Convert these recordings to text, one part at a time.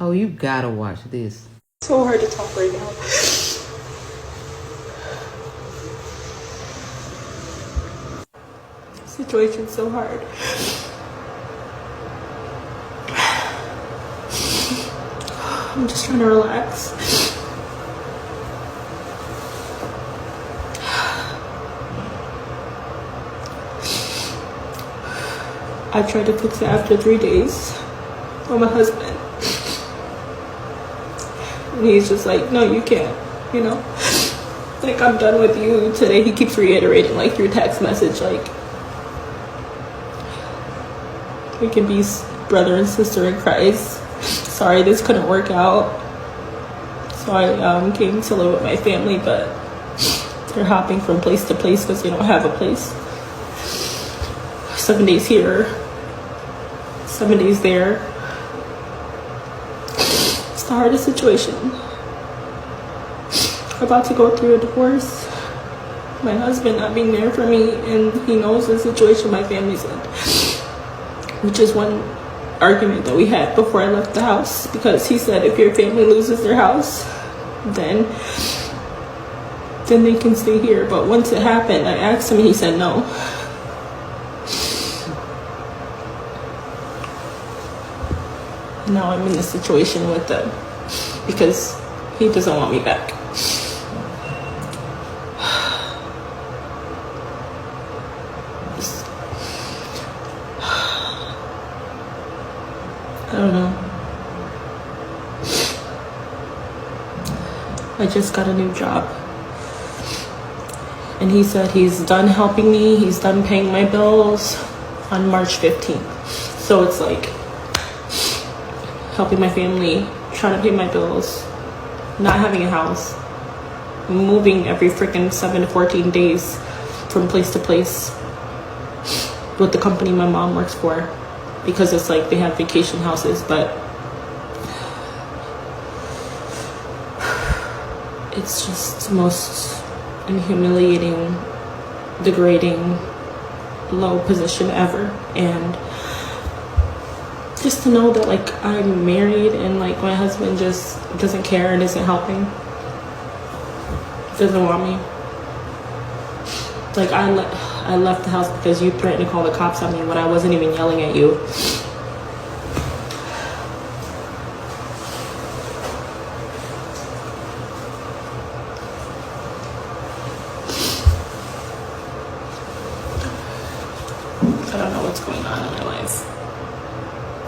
Oh, you gotta watch this. So hard to talk right now. Situation's so hard. I'm just trying to relax. I tried to fix it after 3 days with my husband. And he's just like, no, you can't, you know? Like, I'm done with you. Today he keeps reiterating, like, through text message, like, we can be brother and sister in Christ. Sorry, this couldn't work out. So I came to live with my family, but they're hopping from place to place because they don't have a place. 7 days here, 7 days there. It's the hardest situation. We're about to go through a divorce. My husband not being there for me, and he knows the situation my family's in. Which is one argument that we had before I left the house, because he said if your family loses their house, then they can stay here. But once it happened, I asked him and he said no. Now I'm in this situation with them because he doesn't want me back. I don't know. I just got a new job. And he said he's done helping me. He's done paying my bills on March 15th. So it's like helping my family, trying to pay my bills, not having a house, moving every freaking 7 to 14 days from place to place with the company my mom works for. Because it's like they have vacation houses, but it's just the most humiliating, degrading, low position ever. And just to know that like I'm married and like my husband just doesn't care and isn't helping, doesn't want me. Like I left the house because you threatened to call the cops on me when I wasn't even yelling at you. I don't know what's going on in my life.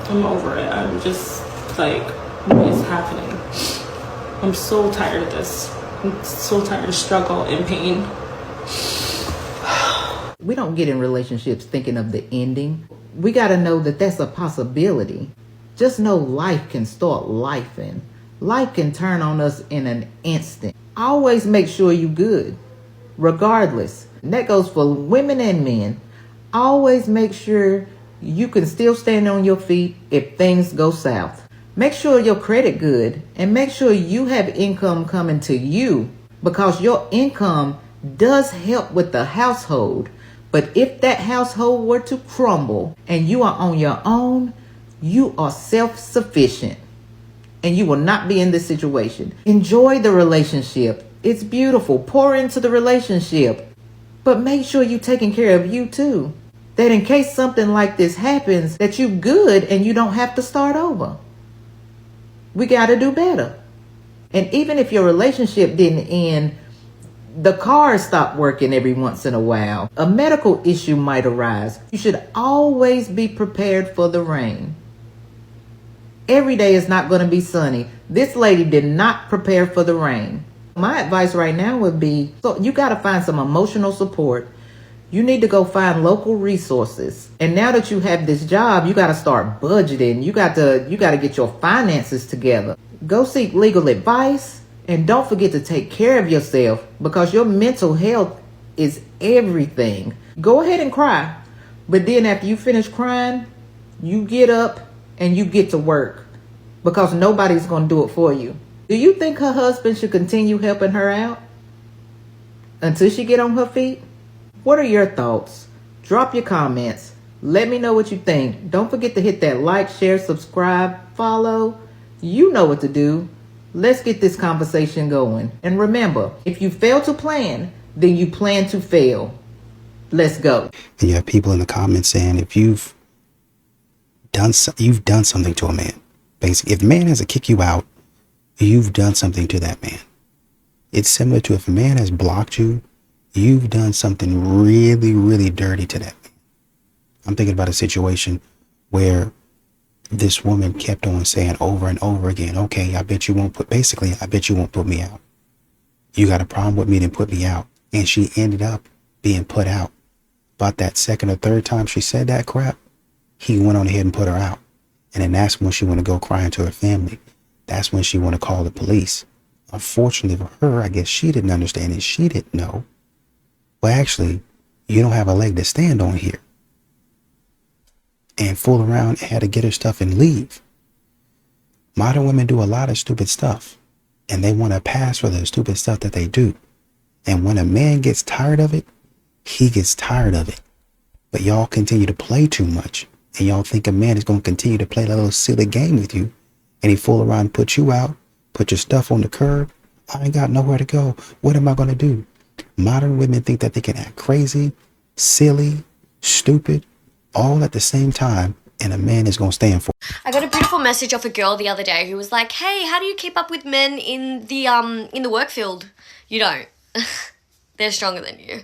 I'm over it. I'm just like, what is happening? I'm so tired of this. I'm so tired of struggle and pain. We don't get in relationships thinking of the ending. We got to know that that's a possibility. Just know life can start life, and life can turn on us in an instant. Always make sure you're good, regardless. And that goes for women and men. Always make sure you can still stand on your feet if things go south. Make sure your credit good, and make sure you have income coming to you, because your income does help with the household. But if that household were to crumble and you are on your own, you are self-sufficient and you will not be in this situation. Enjoy the relationship. It's beautiful. Pour into the relationship. But make sure you're taking care of you too. That in case something like this happens, that you're good and you don't have to start over. We got to do better. And even if your relationship didn't end, the car stopped working every once in a while, a medical issue might arise. You should always be prepared for the rain. Every day is not going to be sunny. This lady did not prepare for the rain. My advice right now would be, so you got to find some emotional support. You need to go find local resources. And now that you have this job, you got to start budgeting. You got to get your finances together. Go seek legal advice. And don't forget to take care of yourself, because your mental health is everything. Go ahead and cry. But then after you finish crying, you get up and you get to work, because nobody's going to do it for you. Do you think her husband should continue helping her out until she get on her feet? What are your thoughts? Drop your comments. Let me know what you think. Don't forget to hit that like, share, subscribe, follow. You know what to do. Let's get this conversation going. And remember, if you fail to plan, then you plan to fail. Let's go. And you have people in the comments saying if you've done something to a man. Basically, if a man has to kick you out, you've done something to that man. It's similar to if a man has blocked you, you've done something really, really dirty to that man. I'm thinking about a situation where this woman kept on saying over and over again, okay, I bet you won't put me out. You got a problem with me, then put me out. And she ended up being put out. About that second or third time she said that crap, he went on ahead and put her out. And then that's when she want to go crying to her family. That's when she want to call the police. Unfortunately for her, I guess she didn't understand it. She didn't know. Well, actually, you don't have a leg to stand on here. And fool around and had to get her stuff and leave. Modern women do a lot of stupid stuff. And they want to pass for the stupid stuff that they do. And when a man gets tired of it, he gets tired of it. But y'all continue to play too much. And y'all think a man is going to continue to play that little silly game with you. And he fool around and put you out. Put your stuff on the curb. I ain't got nowhere to go. What am I going to do? Modern women think that they can act crazy, silly, stupid, all at the same time. And a man is going to stand for. I got a beautiful message off a girl the other day who was like, hey, how do you keep up with men in the work field? You don't. They're stronger than you.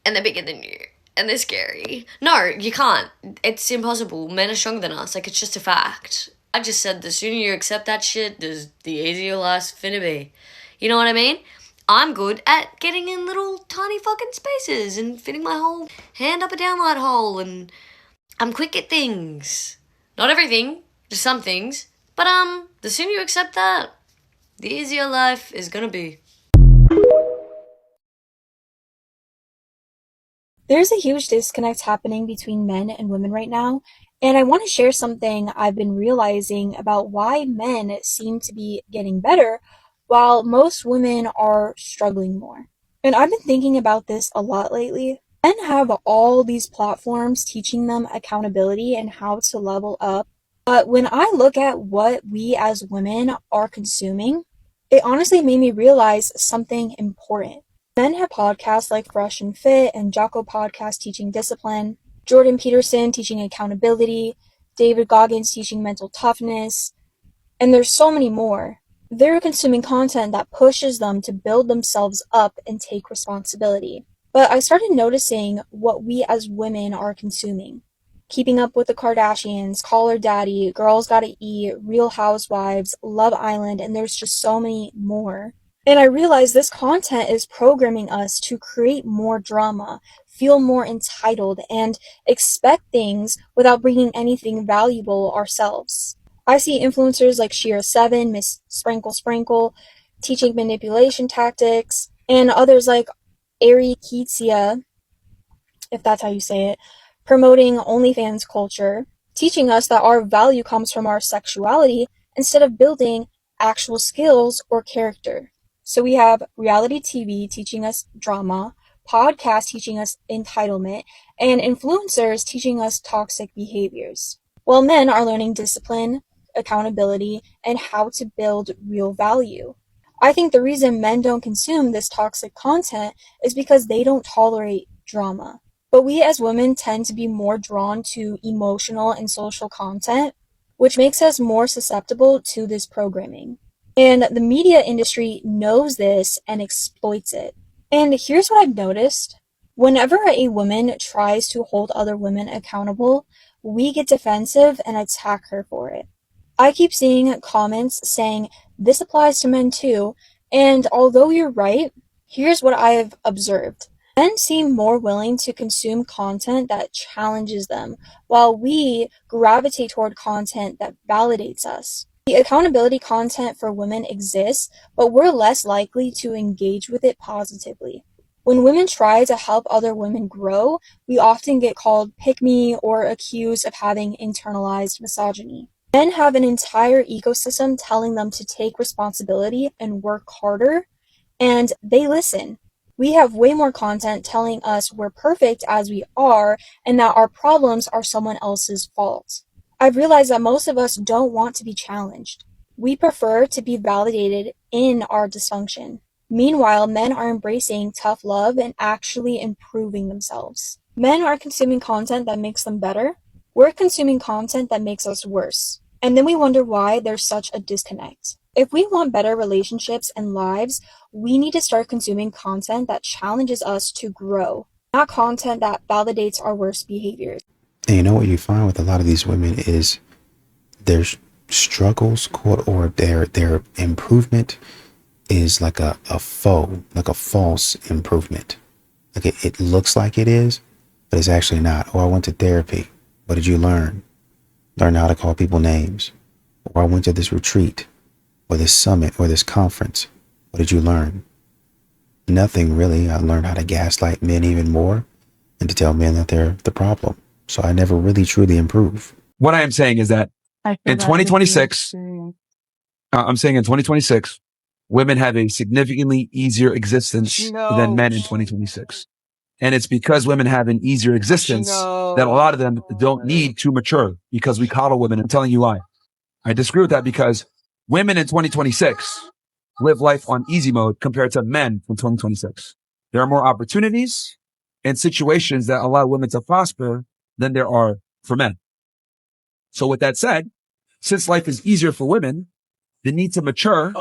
And they're bigger than you. And they're scary. No, you can't. It's impossible. Men are stronger than us. Like, it's just a fact. I just said the sooner you accept that shit, the easier life's finna be. You know what I mean? I'm good at getting in little tiny fucking spaces and fitting my whole hand up a downlight hole, and I'm quick at things. Not everything, just some things. But the sooner you accept that, the easier life is gonna be. There's a huge disconnect happening between men and women right now, and I want to share something I've been realizing about why men seem to be getting better while most women are struggling more. And I've been thinking about this a lot lately. Men have all these platforms teaching them accountability and how to level up, but when I look at what we as women are consuming, it honestly made me realize something important. Men have podcasts like Fresh and Fit and Jocko podcast teaching discipline, Jordan Peterson teaching accountability, David Goggins teaching mental toughness, and there's so many more. They're consuming content that pushes them to build themselves up and take responsibility. But I started noticing what we as women are consuming. Keeping Up with the Kardashians, Call Her Daddy, Girls Gotta Eat, Real Housewives, Love Island, and there's just so many more. And I realized this content is programming us to create more drama, feel more entitled, and expect things without bringing anything valuable ourselves. I see influencers like Shira7, Miss Sprinkle Sprinkle, teaching manipulation tactics, and others like Ari Kitsia, if that's how you say it, promoting OnlyFans culture, teaching us that our value comes from our sexuality instead of building actual skills or character. So we have reality TV teaching us drama, podcasts teaching us entitlement, and influencers teaching us toxic behaviors. While men are learning discipline, accountability, and how to build real value. I think the reason men don't consume this toxic content is because they don't tolerate drama. But we as women tend to be more drawn to emotional and social content, which makes us more susceptible to this programming. And the media industry knows this and exploits it. And here's what I've noticed. Whenever a woman tries to hold other women accountable, we get defensive and attack her for it. I keep seeing comments saying, this applies to men too, and although you're right, here's what I've observed. Men seem more willing to consume content that challenges them, while we gravitate toward content that validates us. The accountability content for women exists, but we're less likely to engage with it positively. When women try to help other women grow, we often get called pick-me or accused of having internalized misogyny. Men have an entire ecosystem telling them to take responsibility and work harder, and they listen. We have way more content telling us we're perfect as we are and that our problems are someone else's fault. I've realized that most of us don't want to be challenged. We prefer to be validated in our dysfunction. Meanwhile, men are embracing tough love and actually improving themselves. Men are consuming content that makes them better. We're consuming content that makes us worse. And then we wonder why there's such a disconnect. If we want better relationships and lives, we need to start consuming content that challenges us to grow, not content that validates our worst behaviors. And you know what you find with a lot of these women is their struggles, quote, or their improvement is like a faux, like a false improvement. Like it looks like it is, but it's actually not. Oh, I went to therapy. What did you learn? Learn how to call people names. Or I went to this retreat or this summit or this conference. What did you learn? Nothing really. I learned how to gaslight men even more and to tell men that they're the problem. So I never really truly improve. What I am saying is that in 2026, I'm saying in 2026, women have a significantly easier existence than men in 2026. And it's because women have an easier existence that a lot of them don't need to mature because we coddle women. I'm telling you why. I disagree with that because women in 2026 live life on easy mode compared to men from 2026. There are more opportunities and situations that allow women to prosper than there are for men. So with that said, since life is easier for women, the need to mature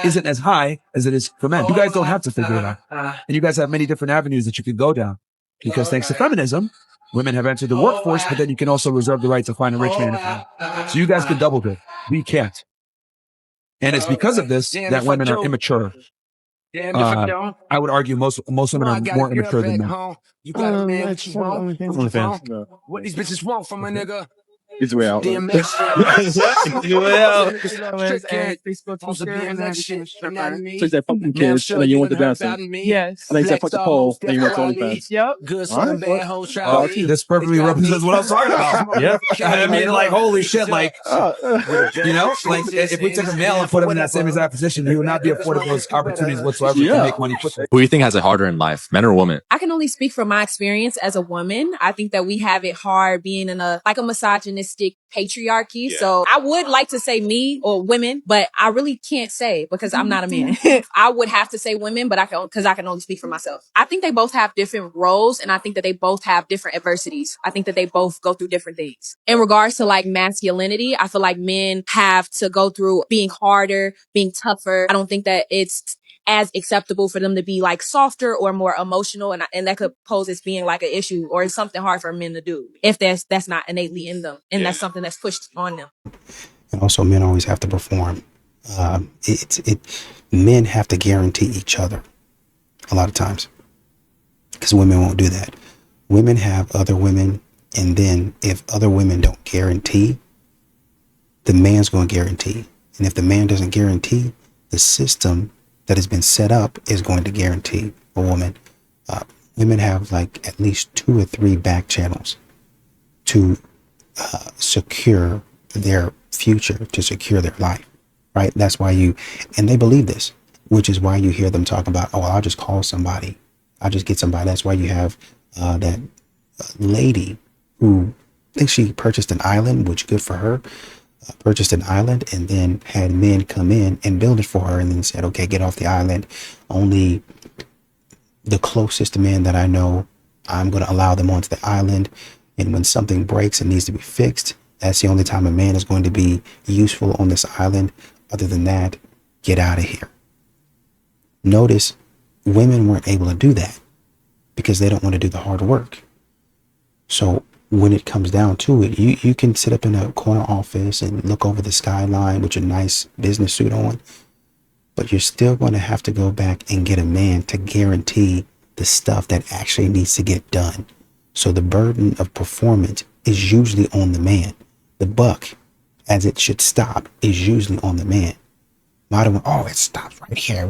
isn't as high as it is for men. You guys don't have to figure it out. And you guys have many different avenues that you can go down. Because thanks to feminism, women have entered the workforce, but then you can also reserve the right to find a rich man in the family. So you guys can double dip. We can't. And it's because of this that women are immature. I would argue most women are more immature than men. You got a man, what you want? OnlyFans. What these bitches want from a nigga? It's way out. Damn, It's way out. So you said fuck them kids, and then you went to dancing. Yes. And then you said fuck the pole, and you went to OnlyFans. Yep. Good son, bad hoes, try to This perfectly represents what I'm talking about. Yeah. I mean, like, holy shit, like, you know, like, if we took a male and put him in that same exact position, he would not be afforded those opportunities whatsoever to make money quickly. Who do you think has it harder in life, men or women? I can only speak from my experience as a woman. I think that we have it hard being in a misogynistic patriarchy. Yeah. So I would like to say me or women, but I really can't say because I'm not a man. I would have to say women, but I can only speak for myself. I think they both have different roles and I think that they both have different adversities. I think that they both go through different things. In regards to like masculinity, I feel like men have to go through being harder, being tougher. I don't think that it's as acceptable for them to be like softer or more emotional. And that could pose as being like an issue or it's something hard for men to do if that's not innately in them. And that's something that's pushed on them. And also men always have to perform. Men have to guarantee each other a lot of times because women won't do that. Women have other women. And then if other women don't guarantee, the man's going to guarantee. And if the man doesn't guarantee, the system that has been set up is going to guarantee a woman. Women have like at least 2 or 3 back channels to secure their future, to secure their life, right? That's why and they believe this, which is why you hear them talk about, oh, I'll just call somebody. I'll just get somebody. That's why you have that lady who thinks she purchased an island, which good for her. Purchased an island and then had men come in and build it for her and then said, okay, get off the island. Only the closest men that I know, I'm going to allow them onto the island. And when something breaks and needs to be fixed, that's the only time a man is going to be useful on this island. Other than that, get out of here. Notice women weren't able to do that because they don't want to do the hard work. So when it comes down to it, you can sit up in a corner office and look over the skyline with your nice business suit on, but you're still going to have to go back and get a man to guarantee the stuff that actually needs to get done. So the burden of performance is usually on the man. The buck, as it should stop, is usually on the man. Oh, it stops right here.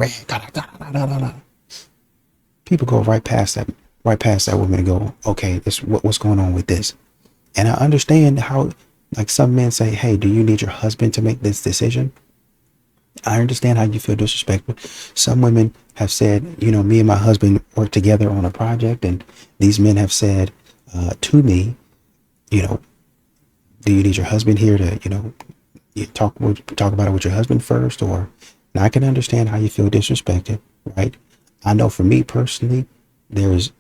People go right past that woman and go, okay, what's going on with this? And I understand how, like, some men say, hey, do you need your husband to make this decision? I understand how you feel disrespectful. Some women have said, you know, me and my husband work together on a project, and these men have said to me, you know, do you need your husband here to, you know, You talk about it with your husband first, or now I can understand how you feel disrespected, right? I know for me personally, there's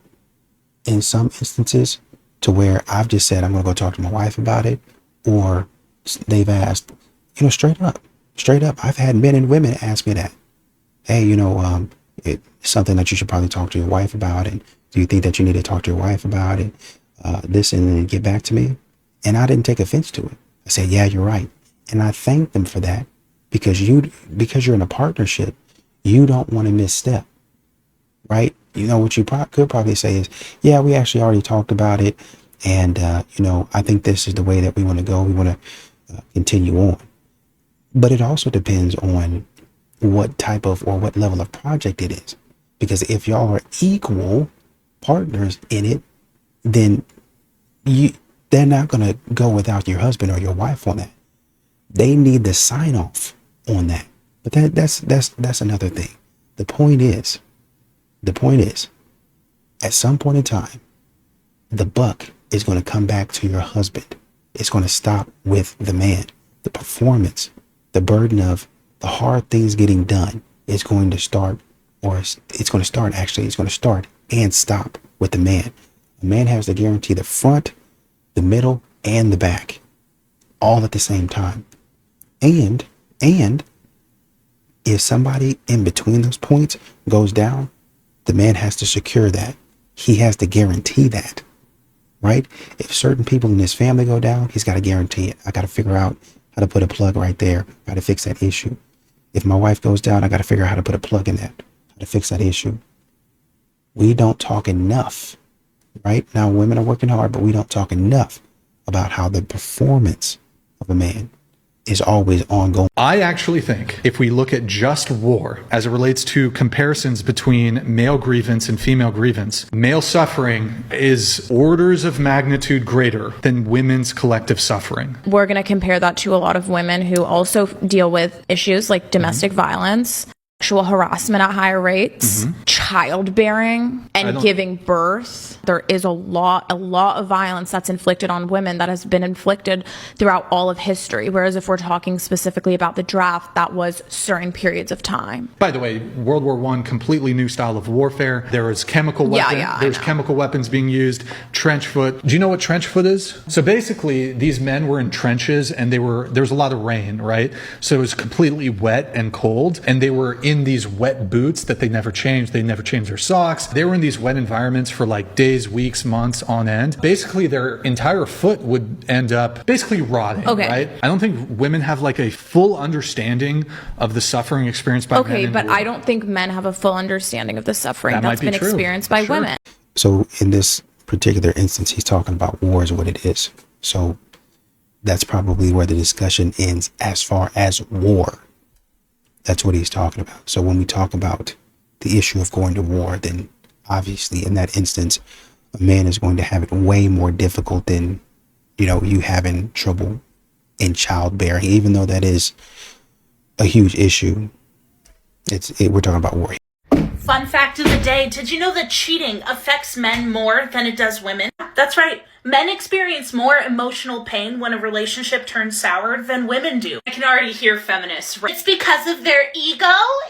in some instances to where I've just said I'm going to go talk to my wife about it, or they've asked, straight up. I've had men and women ask me that. Hey, it's something that you should probably talk to your wife about, and do you think that you need to talk to your wife about it? This, and then get back to me. And I didn't take offense to it. I said, yeah, you're right. And I thank them for that, because you're in a partnership, you don't want to misstep, right? What you could probably say is, yeah, we actually already talked about it. And, I think this is the way that we want to go. We want to continue on. But it also depends on what type of or what level of project it is. Because if y'all are equal partners in it, then they're not going to go without your husband or your wife on that. They need the sign off on that. But that's another thing. The point is, at some point in time, the buck is going to come back to your husband. It's going to stop with the man. The performance, the burden of the hard things getting done is going to start, it's going to start and stop with the man. The man has to guarantee the front, the middle, and the back, all at the same time. And if somebody in between those points goes down, the man has to secure that. He has to guarantee that, right? If certain people in his family go down, he's got to guarantee it. I got to figure out how to put a plug right there, how to fix that issue. If my wife goes down, I got to figure out how to put a plug in that, how to fix that issue. We don't talk enough, right? Now, women are working hard, but we don't talk enough about how the performance of a man is always ongoing. I actually think if we look at just war as it relates to comparisons between male grievance and female grievance, male suffering is orders of magnitude greater than women's collective suffering. We're going to compare that to a lot of women who also deal with issues like domestic violence, sexual harassment at higher rates, childbearing, and giving birth. There is a lot of violence that's inflicted on women that has been inflicted throughout all of history. Whereas if we're talking specifically about the draft, that was certain periods of time. By the way, World War I, completely new style of warfare. There was chemical weapons. There's chemical weapons being used. Trench foot. Do you know what trench foot is? So basically, these men were in trenches, and there was a lot of rain, right? So it was completely wet and cold, and they were in these wet boots that they never changed. They never changed their socks. They were in these wet environments for like days, weeks, months on end. Basically, their entire foot would end up basically rotting, right? I don't think women have like a full understanding of the suffering experienced by men. Okay, but I don't think men have a full understanding of the suffering that's been experienced by women. So in this particular instance, he's talking about war is what it is. So that's probably where the discussion ends as far as war. That's what he's talking about. So when we talk about the issue of going to war, then obviously in that instance, a man is going to have it way more difficult than, you having trouble in childbearing, even though that is a huge issue. We're talking about war. Fun fact of the day, did you know that cheating affects men more than it does women? That's right. Men experience more emotional pain when a relationship turns sour than women do. I can already hear feminists. It's because of their ego?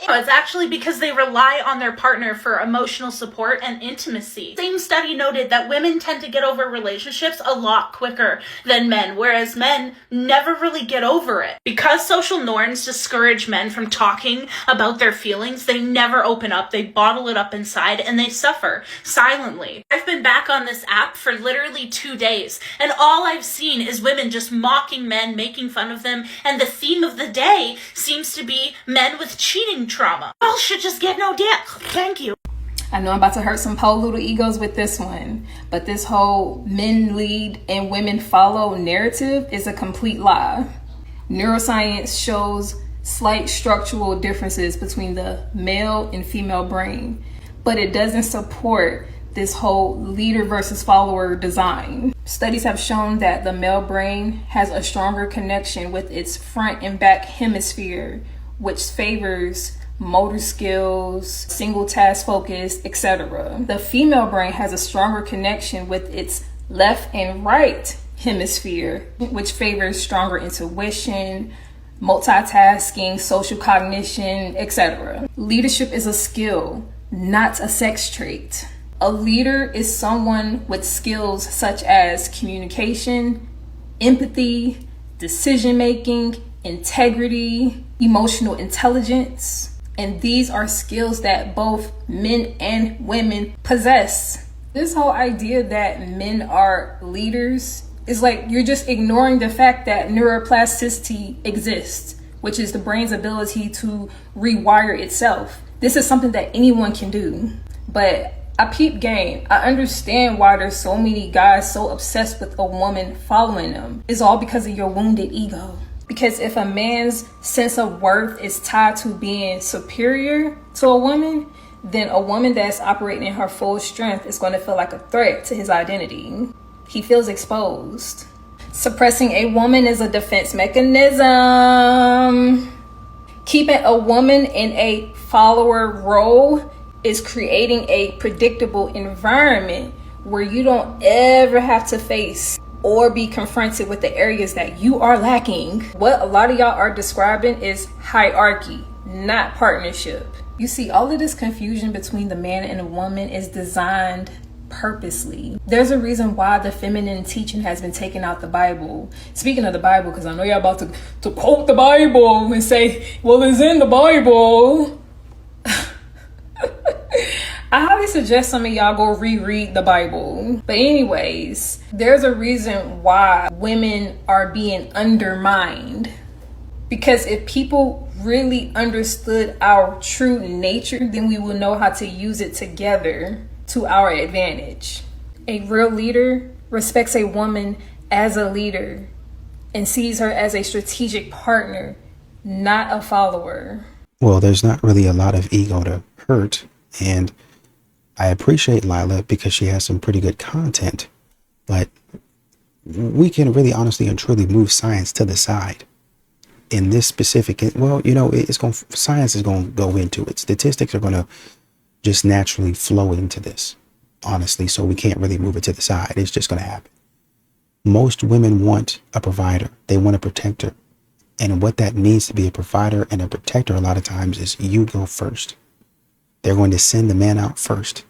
No, it's actually because they rely on their partner for emotional support and intimacy. Same study noted that women tend to get over relationships a lot quicker than men, whereas men never really get over it. Because social norms discourage men from talking about their feelings, they never open up, they bottle it up inside, and they suffer silently. I've been back on this app for literally 2 days, and all I've seen is women just mocking men, making fun of them, and the theme of the day seems to be men with cheating trauma. Y'all should just get no dick. Thank you. I know I'm about to hurt some poor little egos with this one, but this whole men lead and women follow narrative is a complete lie. Neuroscience shows slight structural differences between the male and female brain, but it doesn't support this whole leader versus follower design. Studies have shown that the male brain has a stronger connection with its front and back hemisphere, which favors motor skills, single task focus, etc. The female brain has a stronger connection with its left and right hemisphere, which favors stronger intuition, multitasking, social cognition, etc. Leadership is a skill, not a sex trait. A leader is someone with skills such as communication, empathy, decision-making, integrity, emotional intelligence. And these are skills that both men and women possess. This whole idea that men are leaders is like you're just ignoring the fact that neuroplasticity exists, which is the brain's ability to rewire itself. This is something that anyone can do. But I peep game. I understand why there's so many guys so obsessed with a woman following them. It's all because of your wounded ego. Because if a man's sense of worth is tied to being superior to a woman, then a woman that's operating in her full strength is going to feel like a threat to his identity. He feels exposed. Suppressing a woman is a defense mechanism. Keeping a woman in a follower role is creating a predictable environment where you don't ever have to face or be confronted with the areas that you are lacking. What a lot of y'all are describing is hierarchy, not partnership. You see, all of this confusion between the man and the woman is designed purposely. There's a reason why the feminine teaching has been taken out the Bible. Speaking of the Bible, because I know y'all about to quote the Bible and say, well, it's in the Bible. I highly suggest some of y'all go reread the Bible. But anyways, there's a reason why women are being undermined. Because if people really understood our true nature, then we will know how to use it together to our advantage. A real leader respects a woman as a leader and sees her as a strategic partner, not a follower. Well, there's not really a lot of ego to hurt, and I appreciate Lila because she has some pretty good content, but we can really honestly and truly move science to the side in this specific, well, you know, science is going to go into it. Statistics are going to just naturally flow into this, honestly, so we can't really move it to the side. It's just going to happen. Most women want a provider. They want a protector. And what that means to be a provider and a protector a lot of times is you go first. They're going to send the man out first.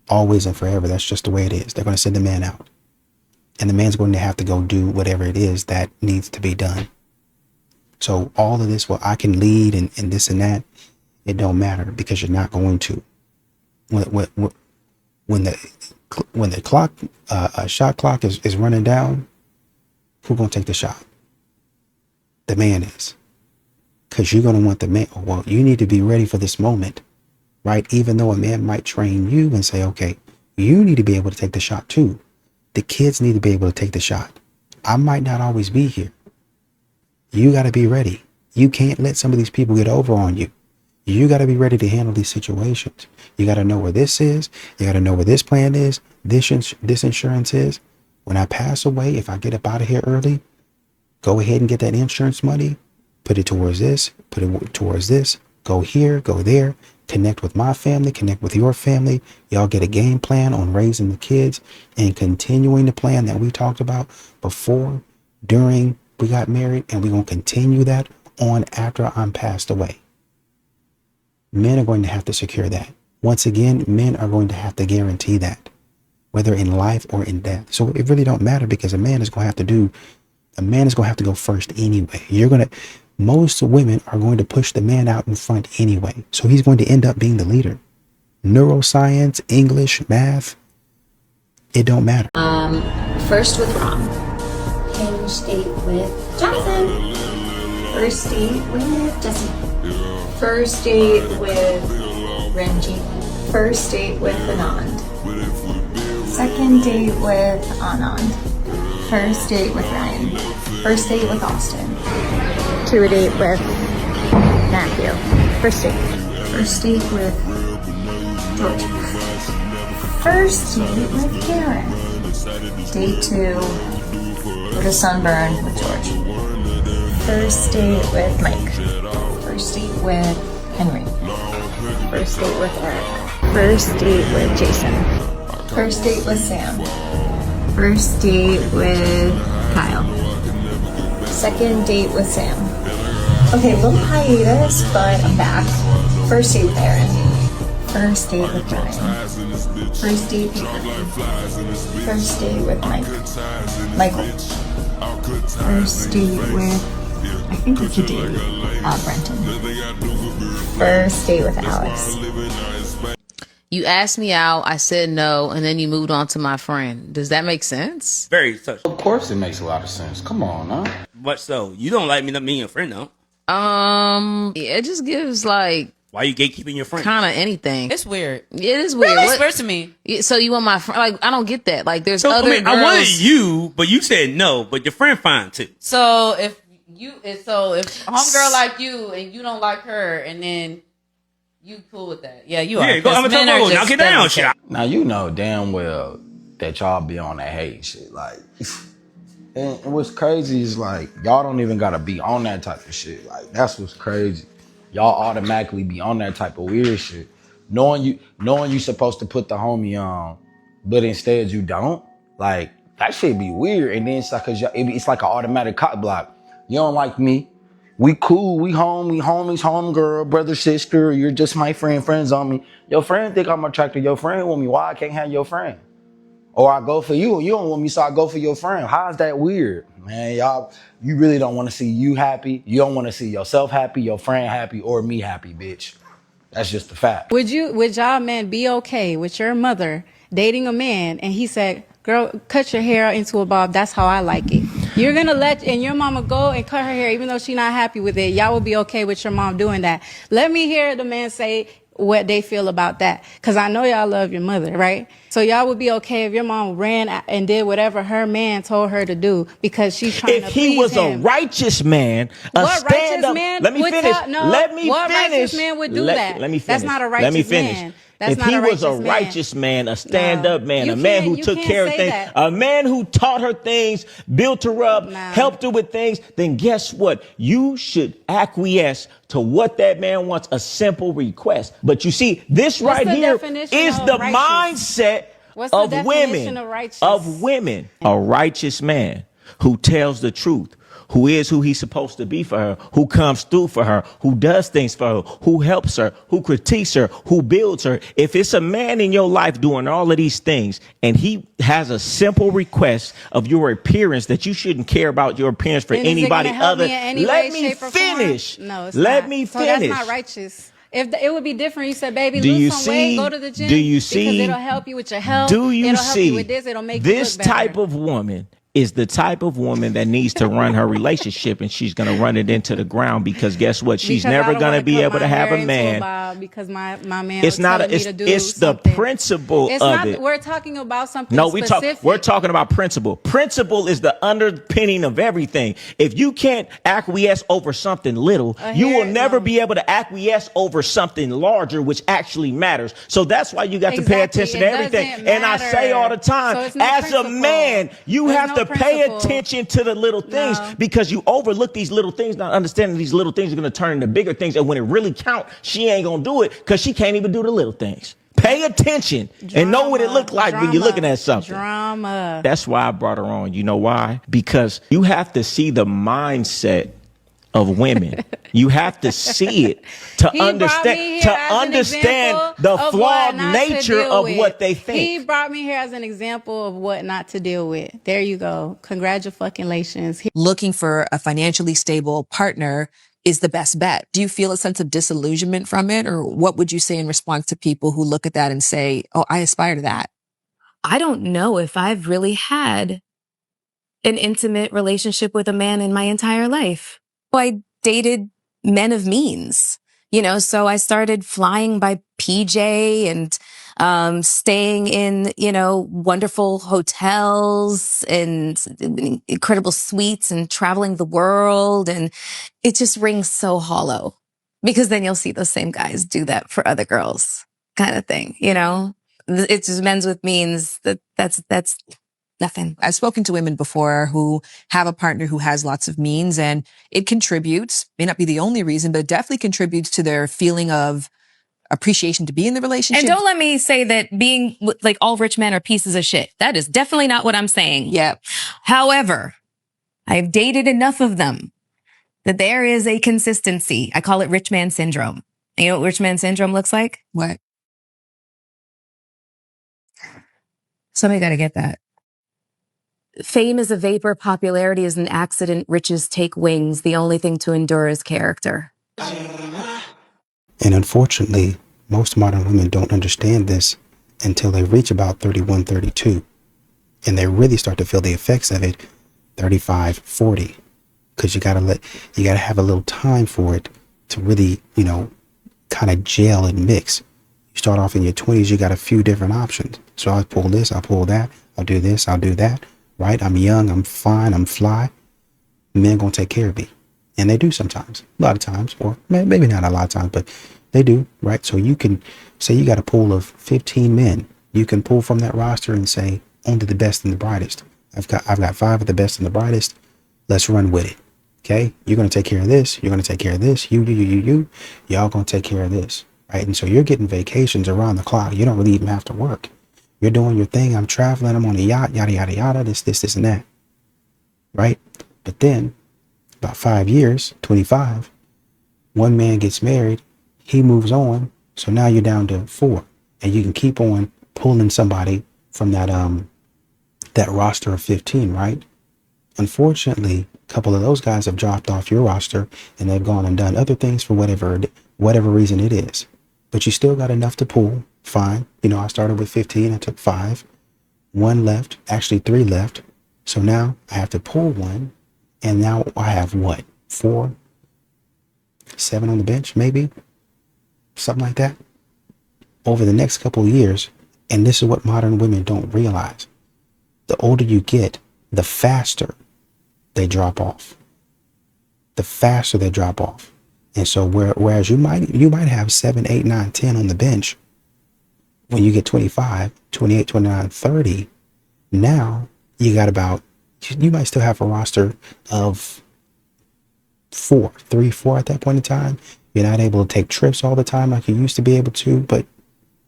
Always and forever. That's just the way it is. They're going to send the man out. And the man's going to have to go do whatever it is that needs to be done. So all of this, well, I can lead and this and that, it don't matter because you're not going to. When the clock, shot clock is running down, who's going to take the shot? The man is. Because you're going to want the man. Well, you need to be ready for this moment, right? Even though a man might train you and say, okay, you need to be able to take the shot too. The kids need to be able to take the shot. I might not always be here. You got to be ready. You can't let some of these people get over on you. You got to be ready to handle these situations. You got to know where this is. You got to know where this plan is. This insurance is. When I pass away, if I get up out of here early, go ahead and get that insurance money. Put it towards this. Put it towards this. Go here. Go there. Connect with my family. Connect with your family. Y'all get a game plan on raising the kids and continuing the plan that we talked about before, during we got married, and we're going to continue that on after I'm passed away. Men are going to have to secure that. Once again, men are going to have to guarantee that, whether in life or in death. So it really don't matter because a man is going to have to go first anyway. Most women are going to push the man out in front anyway. So he's going to end up being the leader. Neuroscience, English, math, it don't matter. First with Rom. Hinge date with Jonathan. First date with Jesse. First date with Renji. First date with Anand. Second date with Anand. First date with Ryan. First date with Austin. To a date with Matthew. First date. First date with George. First date with Karen. Date 2 with a sunburn with George. First date with Mike. First date with Henry. First date with Eric. First date with Jason. First date with Sam. First date with Kyle. Second date with Sam. Okay, little hiatus, but I'm back. First date with Aaron. First date with Brian. First date with Aaron. First date with Michael. First date with, I think it's a date, Brenton. First date with Alex. You asked me out, I said no, and then you moved on to my friend. Does that make sense? Very such. Of course it makes a lot of sense. Come on, huh? But so, you don't like me and your friend, though? It just gives like... Why you gatekeeping your friend? Kind of anything. It's weird. It is weird. Really? It's weird to me. So you want my friend? Like, I don't get that. Like, there's other girls. I wanted you, but you said no, but your friend fine too. So if homegirl like you and you don't like her, and then you cool with that. Yeah, you are. Yeah, I'm gonna tell you, knock it down, shit. Now, you know damn well that y'all be on that hate shit. Like, and what's crazy is, like, y'all don't even gotta be on that type of shit. Like, that's what's crazy. Y'all automatically be on that type of weird shit. Knowing you supposed to put the homie on, but instead you don't. Like, that shit be weird. And then it's like, it's like an automatic cock block. You don't like me. We cool, we homies, homegirl, brother, sister. You're just my friend, friends on me. Your friend think I'm attracted. Your friend want me. Why I can't have your friend? Or I go for you. You don't want me, so I go for your friend. How's that weird? Man, y'all, you really don't want to see you happy. You don't want to see yourself happy, your friend happy, or me happy, bitch. That's just the fact. Would y'all men be okay with your mother dating a man and he said, girl, cut your hair into a bob. That's how I like it. You're going to let your mama go and cut her hair even though she's not happy with it. Y'all would be okay with your mom doing that. Let me hear the man say what they feel about that. Because I know y'all love your mother, right? So y'all would be okay if your mom ran and did whatever her man told her to do because she's trying to please him. If he was a righteous man, what righteous man let me would finish. What righteous man would do that? Let me finish. That's not a righteous man. If he was a righteous man, a stand-up man, a man who took care of things, a man who taught her things, built her up, helped her with things, then guess what? You should acquiesce to what that man wants, a simple request. But you see, this right here is the mindset of women. A righteous man who tells the truth, who is who he's supposed to be for her, who comes through for her, who does things for her, who helps her, who critiques her, who builds her. If it's a man in your life doing all of these things and he has a simple request of your appearance that you shouldn't care about your appearance for anybody other, let me finish. No, it's let not. me So finish. that's not righteous. If it would be different, you said, "Baby, Do you lose some weight, see- go to the gym." do you see- Because it'll help you with your health. Do you it'll help see you with this? It'll make this you look better. type of woman is the type of woman that needs to run her relationship, and she's going to run it into the ground because guess what? She's Because I never don't going to wanna be cut able to my have hair a into man. bob because my man It's was not telling a, me to do it's the something. principle It's of not. it. We're talking about something No, specific. we're talking about principle. Principle is the underpinning of everything. If you can't acquiesce over something little, you will never be able to acquiesce over something larger, which actually matters. So that's why you got to pay Exactly. attention It to everything. doesn't And I say all the So time, it's no as principle. a man, you There's have no to pay principle. attention to the little things because you overlook these little things, not understanding these little things are going to turn into bigger things. And when it really count, she ain't going to do it because she can't even do the little things. Pay attention and know what it look like when you're looking at something. Drama. That's why I brought her on. You know why? Because you have to see the mindset of women. You have to see it to He brought me understand here to as an understand example the of flawed what not to nature deal of with. what they think. He brought me here as an example of what not to deal with. There you go. Congratulations. Looking for a financially stable partner is the best bet. Do you feel a sense of disillusionment from it? Or what would you say in response to people who look at that and say, oh, I aspire to that? I don't know if I've really had an intimate relationship with a man in my entire life. I dated men of means, so I started flying by PJ and staying in, wonderful hotels and incredible suites and traveling the world. And it just rings so hollow because then you'll see those same guys do that for other girls kind of thing, It's just men's with means that's nothing. I've spoken to women before who have a partner who has lots of means, and it contributes, may not be the only reason, but it definitely contributes to their feeling of appreciation to be in the relationship. And don't let me say that being like all rich men are pieces of shit. That is definitely not what I'm saying. Yeah. However, I've dated enough of them that there is a consistency. I call it rich man syndrome. And you know what rich man syndrome looks like? What? Somebody got to get that. Fame is a vapor, popularity is an accident, riches take wings. The only thing to endure is character. And unfortunately, most modern women don't understand this until they reach about 31, 32. And they really start to feel the effects of it 35, 40. Because you gotta have a little time for it to really, kind of gel and mix. You start off in your 20s, you got a few different options. So I'll pull this, I'll pull that, I'll do this, I'll do that. Right? I'm young, I'm fine, I'm fly. Men gonna take care of me. And they do sometimes. A lot of times. Or maybe not a lot of times, but they do. Right? So you can say you got a pool of 15 men. You can pull from that roster and say, only the best and the brightest. I've got 5 of the best and the brightest. Let's run with it. Okay? You're gonna take care of this. You're gonna take care of this. You. Y'all gonna take care of this. Right? And so you're getting vacations around the clock. You don't really even have to work. You're doing your thing. I'm traveling. I'm on a yacht, yada, yada, yada, this, and that. Right? But then, about 5 years, 25, one man gets married. He moves on. So now you're down to 4. And you can keep on pulling somebody from that roster of 15, right? Unfortunately, a couple of those guys have dropped off your roster and they've gone and done other things for whatever reason it is. But you still got enough to pull. Fine. I started with 15. I took 5. 1 left. Actually, 3 left. So now I have to pull 1. And now I have what? 4? 7 on the bench, maybe? Something like that. Over the next couple of years, and this is what modern women don't realize. The older you get, the faster they drop off. The faster they drop off. And so whereas you might have 7, 8, 9, 10 on the bench, when you get 25, 28, 29, 30, now you might still have a roster of 4 at that point in time. You're not able to take trips all the time like you used to be able to, but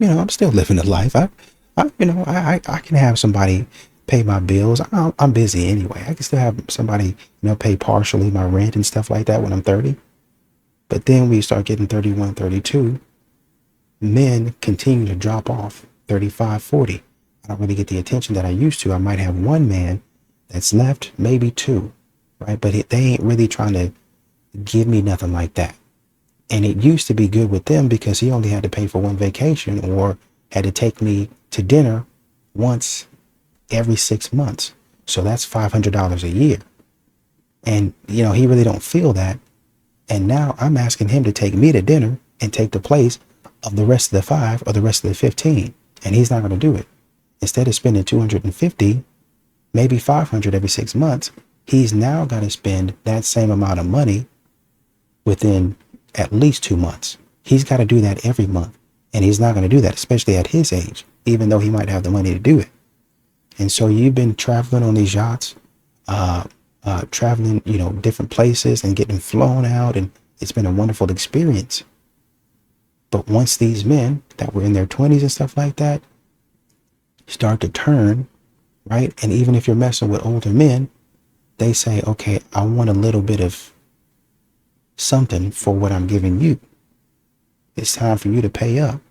I'm still living the life. I can have somebody pay my bills. I'm busy anyway. I can still have somebody, pay partially my rent and stuff like that when I'm 30. But then we start getting 31, 32. Men continue to drop off 35, 40. I don't really get the attention that I used to. I might have 1 man that's left, maybe 2, right? But they ain't really trying to give me nothing like that. And it used to be good with them because he only had to pay for 1 vacation or had to take me to dinner once every 6 months. So that's $500 a year. And, he really don't feel that. And now I'm asking him to take me to dinner and take the place of the rest of the 5 or the rest of the 15. And he's not going to do it. Instead of spending $250, maybe $500 every 6 months, he's now got to spend that same amount of money within at least 2 months. He's got to do that every month. And he's not going to do that, especially at his age, even though he might have the money to do it. And so you've been traveling on these yachts, traveling, different places and getting flown out. And it's been a wonderful experience. But once these men that were in their 20s and stuff like that start to turn, right? And even if you're messing with older men, they say, okay, I want a little bit of something for what I'm giving you. It's time for you to pay up.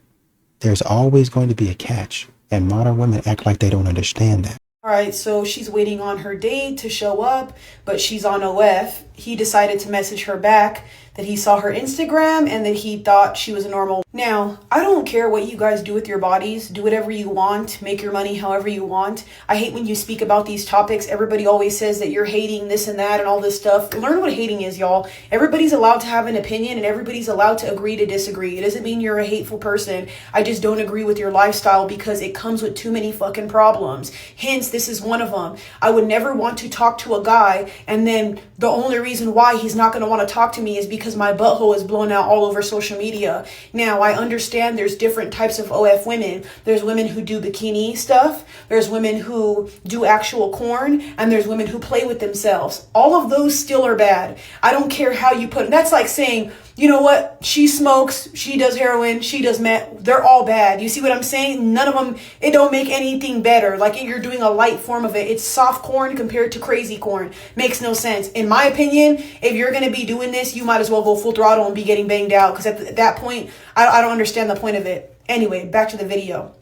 There's always going to be a catch. And modern women act like they don't understand that. All right, so she's waiting on her date to show up, but she's on OF. He decided to message her back that he saw her Instagram and that he thought she was a normal. Now, I don't care what you guys do with your bodies. Do whatever you want. Make your money however you want. I hate when you speak about these topics. Everybody always says that you're hating this and that and all this stuff. Learn what hating is, y'all. Everybody's allowed to have an opinion and everybody's allowed to agree to disagree. It doesn't mean you're a hateful person. I just don't agree with your lifestyle because it comes with too many fucking problems. Hence, this is one of them. I would never want to talk to a guy and then the only reason why he's not going to want to talk to me is because my butthole is blown out all over social media. Now, I understand there's different types of OF women. There's women who do bikini stuff. There's women who do actual porn. And there's women who play with themselves. All of those still are bad. I don't care how you put it. That's like saying you know what, she smokes, she does heroin, she does meth, they're all bad. You see what I'm saying? None of them, it don't make anything better. Like you're doing a light form of it. It's soft corn compared to crazy corn. Makes no sense. In my opinion, if you're going to be doing this, you might as well go full throttle and be getting banged out, because at that point, I don't understand the point of it. Anyway, back to the video.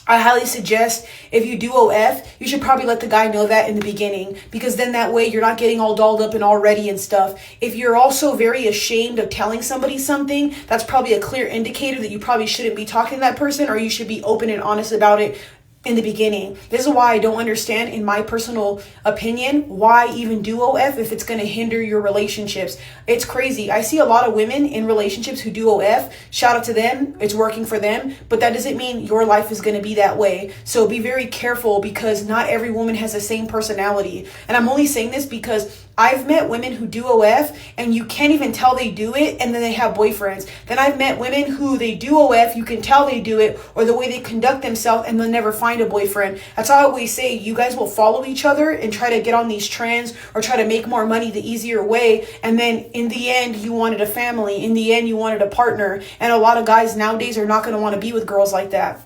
I highly suggest if you do OF, you should probably let the guy know that in the beginning, because then that way you're not getting all dolled up and all ready and stuff. If you're also very ashamed of telling somebody something, that's probably a clear indicator that you probably shouldn't be talking to that person, or you should be open and honest about it in the beginning. This is why I don't understand, in my personal opinion, why even do OF if it's going to hinder your relationships. It's crazy. I see a lot of women in relationships who do OF. Shout out to them. It's working for them. But that doesn't mean your life is going to be that way. So be very careful, because not every woman has the same personality. And I'm only saying this because I've met women who do OF and you can't even tell they do it, and then they have boyfriends. Then I've met women who they do OF, you can tell they do it, or the way they conduct themselves, and they'll never find a boyfriend. That's how I always say, you guys will follow each other and try to get on these trends or try to make more money the easier way. And then in the end, you wanted a family. In the end, you wanted a partner. And a lot of guys nowadays are not going to want to be with girls like that.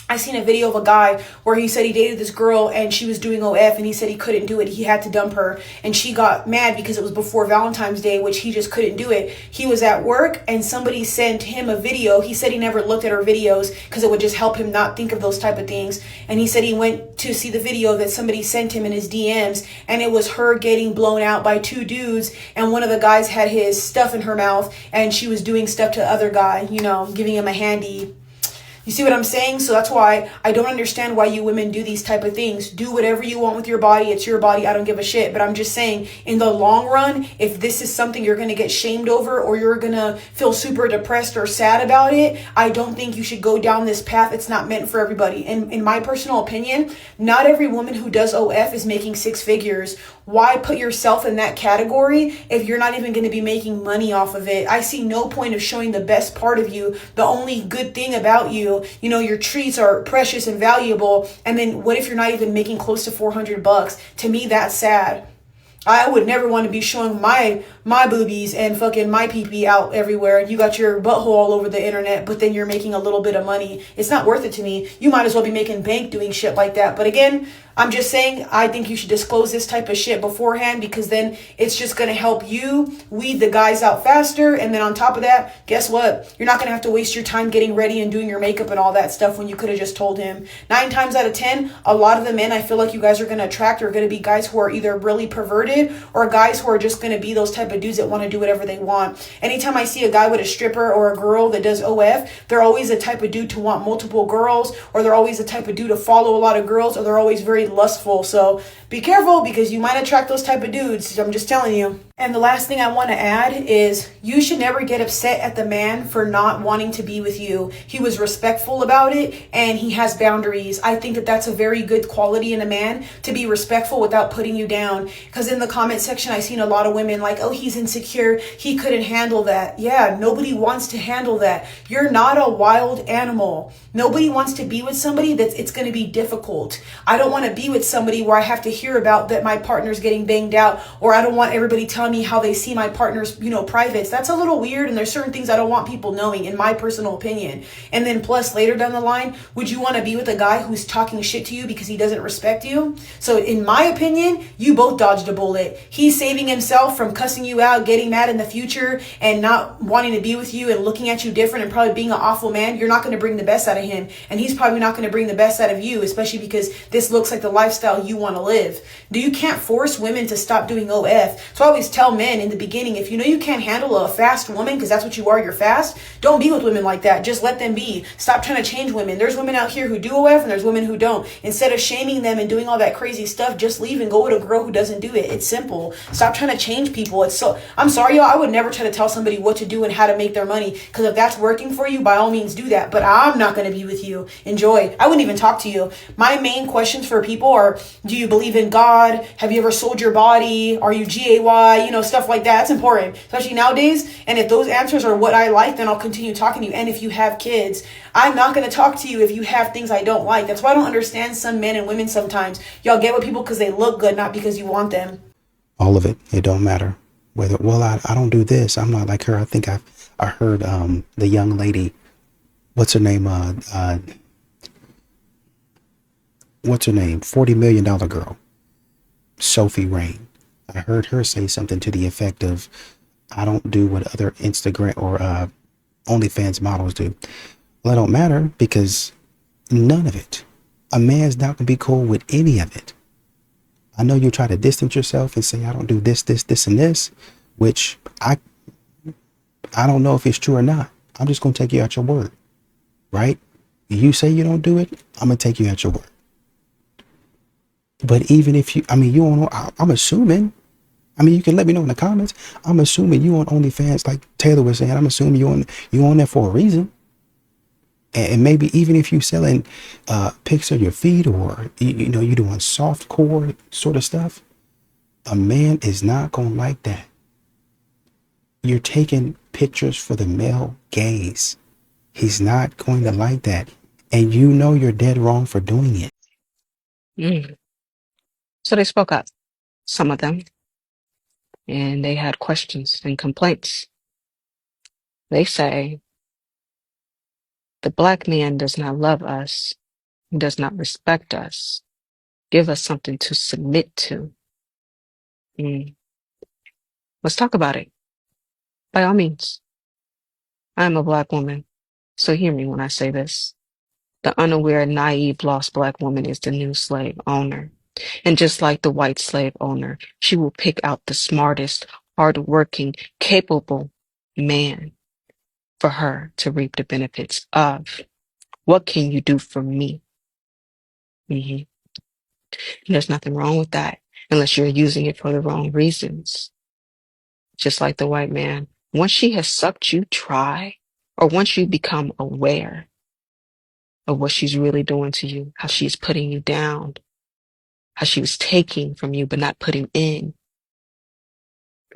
I seen a video of a guy where he said he dated this girl and she was doing OF, and he said he couldn't do it. He had to dump her, and she got mad because it was before Valentine's Day, which he just couldn't do it. He was at work and somebody sent him a video. He said he never looked at her videos because it would just help him not think of those type of things. And he said he went to see the video that somebody sent him in his DMs, and it was her getting blown out by two dudes, and one of the guys had his stuff in her mouth and she was doing stuff to the other guy, you know, giving him a handy. You see what I'm saying? So that's why I don't understand why you women do these type of things. Do whatever you want with your body. It's your body. I don't give a shit. But I'm just saying, in the long run, if this is something you're going to get shamed over, or you're going to feel super depressed or sad about it, I don't think you should go down this path. It's not meant for everybody. And in my personal opinion, not every woman who does OF is making six figures. Why put yourself in that category if you're not even going to be making money off of it? I see no point of showing the best part of you, the only good thing about you. You know, your treats are precious and valuable. And then what if you're not even making close to $400? To me, that's sad. I would never want to be showing my boobies and fucking my pee-pee out everywhere, and you got your butthole all over the internet, but then you're making a little bit of money. It's not worth it to me. You might as well be making bank doing shit like that. But again, I'm just saying, I think you should disclose this type of shit beforehand, because then it's just going to help you weed the guys out faster. And then on top of that, guess what? You're not going to have to waste your time getting ready and doing your makeup and all that stuff when you could have just told him. 9 times out of 10, a lot of the men I feel like you guys are going to attract are going to be guys who are either really perverted, or guys who are just going to be those type of dudes that want to do whatever they want. Anytime I see a guy with a stripper or a girl that does OF, they're always the type of dude to want multiple girls, or they're always the type of dude to follow a lot of girls, or they're always very lustful. So be careful, because you might attract those type of dudes. I'm just telling you. And the last thing I want to add is, you should never get upset at the man for not wanting to be with you. He was respectful about it, and he has boundaries. I think that that's a very good quality in a man, to be respectful without putting you down. Because in the comment section, I've seen a lot of women like, oh, he's insecure, he couldn't handle that. Yeah, nobody wants to handle that. You're not a wild animal. Nobody wants to be with somebody it's going to be difficult. I don't want to be with somebody where I have to hear about that my partner's getting banged out, or I don't want everybody telling me how they see my partner's, privates. That's a little weird, and there's certain things I don't want people knowing, in my personal opinion. And then plus, later down the line, would you want to be with a guy who's talking shit to you because he doesn't respect you? So in my opinion, you both dodged a bullet. He's saving himself from cussing you out, getting mad in the future, and not wanting to be with you and looking at you different, and probably being an awful man. You're not going to bring the best out of him, and he's probably not going to bring the best out of you, especially because this looks like the lifestyle you want to live. You can't force women to stop doing OF. So I always tell men in the beginning, if you know you can't handle a fast woman, because that's what you are, you're fast, don't be with women like that. Just let them be. Stop trying to change women. There's women out here who do OF, and there's women who don't. Instead of shaming them and doing all that crazy stuff, just leave and go with a girl who doesn't do it. It's simple. Stop trying to change people. I'm sorry, y'all, I would never try to tell somebody what to do and how to make their money, because if that's working for you, by all means do that. But I'm not going to be with you. Enjoy. I wouldn't even talk to you. My main questions for people are, do you believe in God? Have you ever sold your body? Are you GAY? Stuff like that. That's important, especially nowadays. And if those answers are what I like, then I'll continue talking to you. And if you have kids, I'm not going to talk to you if you have things I don't like. That's why I don't understand some men and women sometimes. Y'all get with people because they look good, not because you want them. All of it. It don't matter. Whether, well, I don't do this. I'm not like her. I think I heard the young lady, what's her name? What's her name? $40 million girl, Sophie Rain. I heard her say something to the effect of, I don't do what other Instagram or OnlyFans models do. Well, it don't matter because none of it. A man's not gonna be cool with any of it. I know you try to distance yourself and say, I don't do this, and this, which I don't know if it's true or not. I'm just gonna take you at your word, right? You say you don't do it, I'm gonna take you at your word. But even if you, I mean, you don't know, I'm assuming, I mean, you can let me know in the comments. I'm assuming you on OnlyFans, like Taylor was saying. I'm assuming you on there for a reason. And maybe even if you selling pics of your feet, or you know, you doing soft core sort of stuff, a man is not gonna like that. You're taking pictures for the male gaze. He's not going to like that, and you know you're dead wrong for doing it. So they spoke up, some of them, and they had questions and complaints. They say the black man does not love us, he does not respect us, give us something to submit to. Let's talk about it. By all means. I'm a black woman, so hear me when I say this. The unaware, naive, lost black woman is the new slave owner. And just like the white slave owner, she will pick out the smartest, hardworking, capable man for her to reap the benefits of. What can you do for me? And there's nothing wrong with that unless you're using it for the wrong reasons. Just like the white man, once she has sucked you dry, or once you become aware of what she's really doing to you, how she's putting you down, how she was taking from you but not putting in,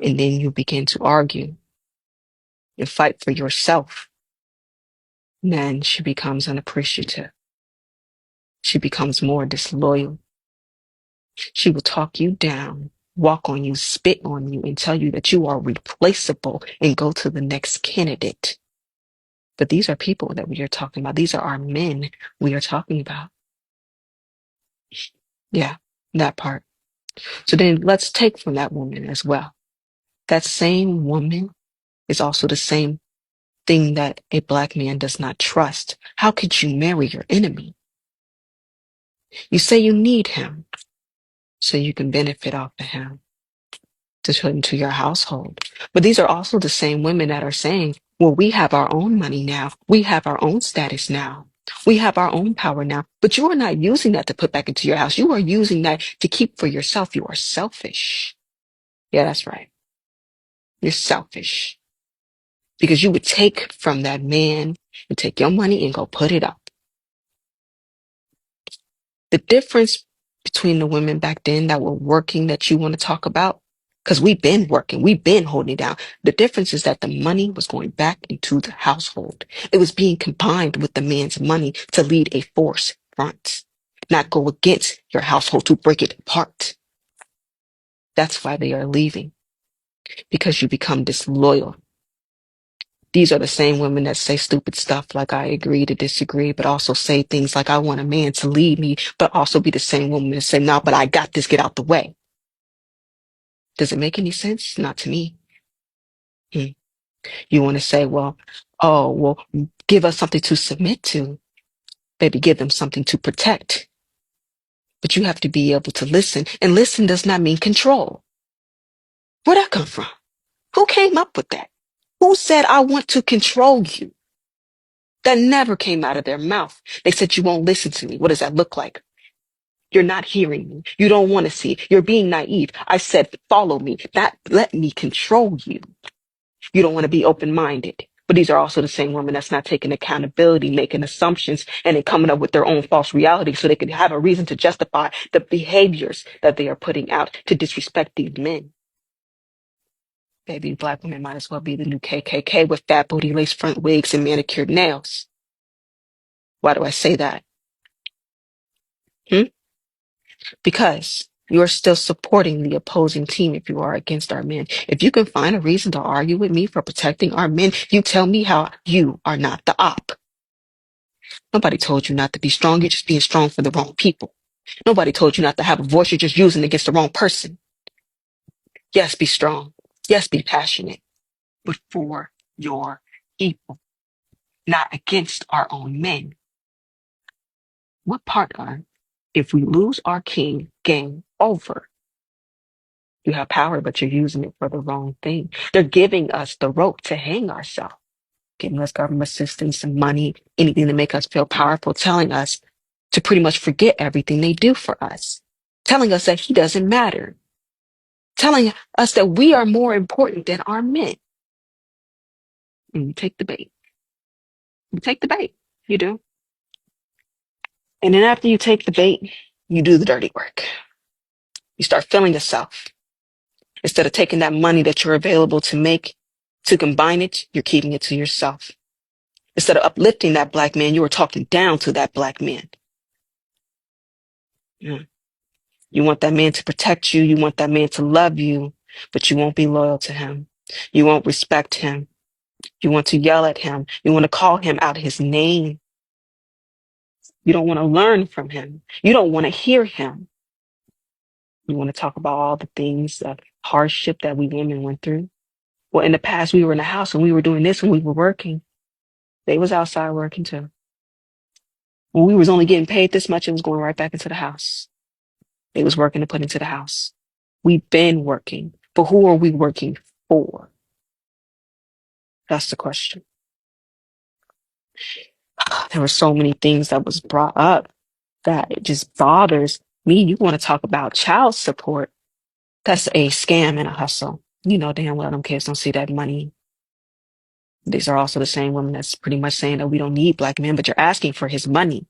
and then you begin to argue and fight for yourself, then she becomes unappreciative. She becomes more disloyal. She will talk you down, walk on you, spit on you, and tell you that you are replaceable and go to the next candidate. But these are people that we are talking about. These are our men we are talking about. Yeah, that part. So then let's take from that woman as well. That same woman is also the same thing that a black man does not trust. How could you marry your enemy? You say you need him so you can benefit off of him to put into your household. But these are also the same women that are saying, well, we have our own money now. We have our own status now. We have our own power now. But you are not using that to put back into your house. You are using that to keep for yourself. You are selfish. Yeah, that's right. You're selfish. Because you would take from that man and take your money and go put it up. The difference between the women back then that were working that you want to talk about, because we've been working, we've been holding it down. The difference is that the money was going back into the household. It was being combined with the man's money to lead a force front, not go against your household to break it apart. That's why they are leaving, because you become disloyal. These are the same women that say stupid stuff like I agree to disagree, but also say things like I want a man to lead me, but also be the same woman that say, no, but I got this, get out the way. Does it make any sense? Not to me. You want to say, well, give us something to submit to. Baby, give them something to protect. But you have to be able to listen. And listen does not mean control. Where'd that come from? Who came up with that? Who said, I want to control you? That never came out of their mouth. They said, you won't listen to me. What does that look like? You're not hearing me. You don't want to see. You're being naive. I said, follow me. Not let me control you. You don't want to be open-minded. But these are also the same women that's not taking accountability, making assumptions, and then coming up with their own false reality so they can have a reason to justify the behaviors that they are putting out to disrespect these men. Baby, black women might as well be the new KKK with fat booty lace front wigs and manicured nails. Why do I say that? Because You are still supporting the opposing team if you are against our men. If you can find a reason to argue with me for protecting our men, you tell me how you are not the op. Nobody told you not to be strong. You're just being strong for the wrong people. Nobody told you not to have a voice. You're just using it against the wrong person. Yes, be strong. Yes, be passionate, but for your people, not against our own men. What part are, if we lose our king, game over? You have power, but you're using it for the wrong thing. They're giving us the rope to hang ourselves, giving us government assistance and money, anything to make us feel powerful, telling us to pretty much forget everything they do for us, telling us that he doesn't matter, telling us that we are more important than our men. And you take the bait. You take the bait. You do. And then after you take the bait, you do the dirty work. You start feeling yourself. Instead of taking that money that you're available to make, to combine it, you're keeping it to yourself. Instead of uplifting that black man, you are talking down to that black man. Yeah. You want that man to protect you. You want that man to love you, but you won't be loyal to him. You won't respect him. You want to yell at him. You want to call him out his name. You don't want to learn from him. You don't want to hear him. You want to talk about all the things, the hardship that we women went through. Well, in the past, we were in the house and we were doing this when we were working. They was outside working too. When we was only getting paid this much, it was going right back into the house. They was working to put into the house. We've been working, but who are we working for? That's the question. There were so many things that was brought up that it just bothers me. You want to talk about child support? That's a scam and a hustle. You know damn well them kids don't see that money. These are also the same women that's pretty much saying that we don't need black men, but you're asking for his money.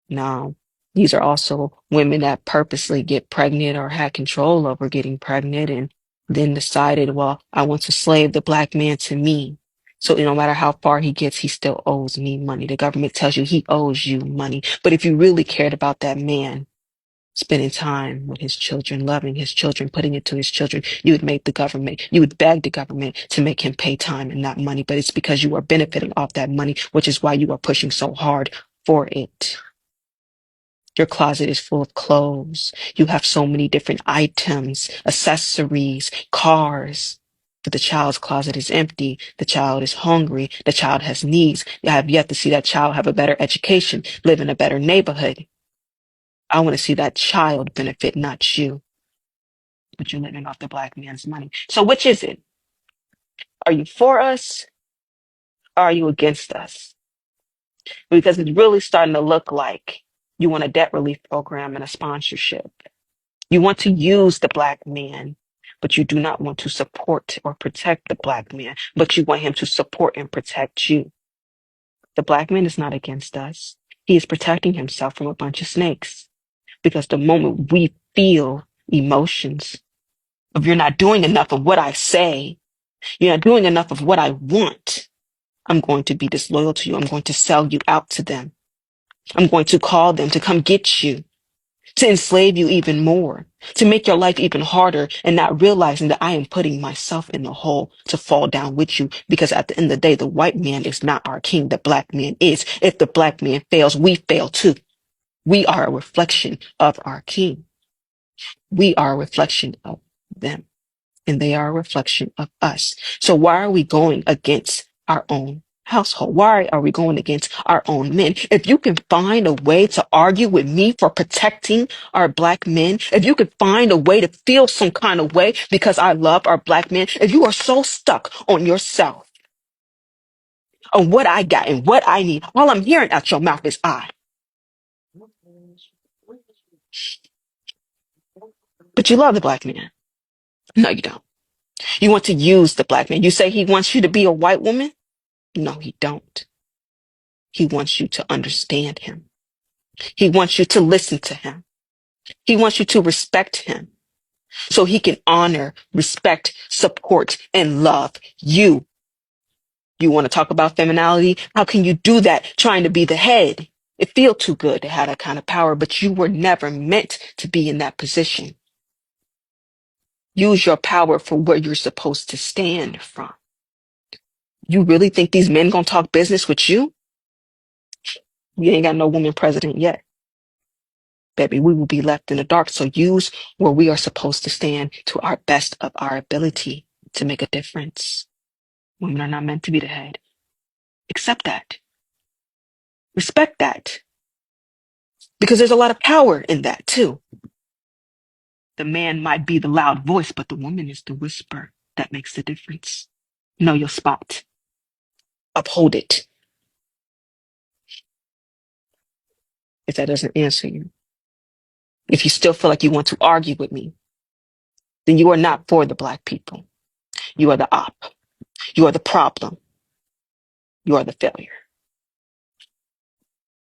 No, these are also women that purposely get pregnant or had control over getting pregnant and then decided, well, I want to slave the black man to me. So no matter how far he gets, he still owes me money. The government tells you he owes you money. But if you really cared about that man, spending time with his children, loving his children, putting it to his children, you would make the government, you would beg the government to make him pay time and not money. But it's because you are benefiting off that money, which is why you are pushing so hard for it. Your closet is full of clothes. You have so many different items, accessories, cars. But the child's closet is empty. The child is hungry. The child has needs. I have yet to see that child have a better education, live in a better neighborhood. I want to see that child benefit, not you. But you're living off the black man's money. So which is it? Are you for us? Or are you against us? Because it's really starting to look like you want a debt relief program and a sponsorship. You want to use the black man, but you do not want to support or protect the black man, but you want him to support and protect you. The black man is not against us. He is protecting himself from a bunch of snakes. Because the moment we feel emotions of you're not doing enough of what I say, you're not doing enough of what I want, I'm going to be disloyal to you. I'm going to sell you out to them. I'm going to call them to come get you, to enslave you even more, to make your life even harder, and not realizing that I am putting myself in the hole to fall down with you. Because at the end of the day, the white man is not our king. The black man is. If the black man fails, we fail too. We are a reflection of our king. We are a reflection of them, and they are a reflection of us. So why are we going against our own household? Why are we going against our own men? If you can find a way to argue with me for protecting our black men, if you can find a way to feel some kind of way because I love our black men, if you are so stuck on yourself, on what I got and what I need, all I'm hearing out your mouth is I. But you love the black man. No, you don't. You want to use the black man. You say he wants you to be a white woman? No, he don't. He wants you to understand him. He wants you to listen to him. He wants you to respect him so he can honor, respect, support, and love you. You want to talk about femininity? How can you do that trying to be the head It feels too good to have that kind of power, but you were never meant to be in that position. Use your power for where you're supposed to stand from. You really think these men gonna talk business with you? You ain't got no woman president yet. Baby, we will be left in the dark. So use where we are supposed to stand to our best of our ability to make a difference. Women are not meant to be the head. Accept that. Respect that. Because there's a lot of power in that too. The man might be the loud voice, but the woman is the whisper that makes the difference. Know your spot. Uphold it. If that doesn't answer you, if you still feel like you want to argue with me, then you are not for the Black people. You are the op. You are the problem. You are the failure.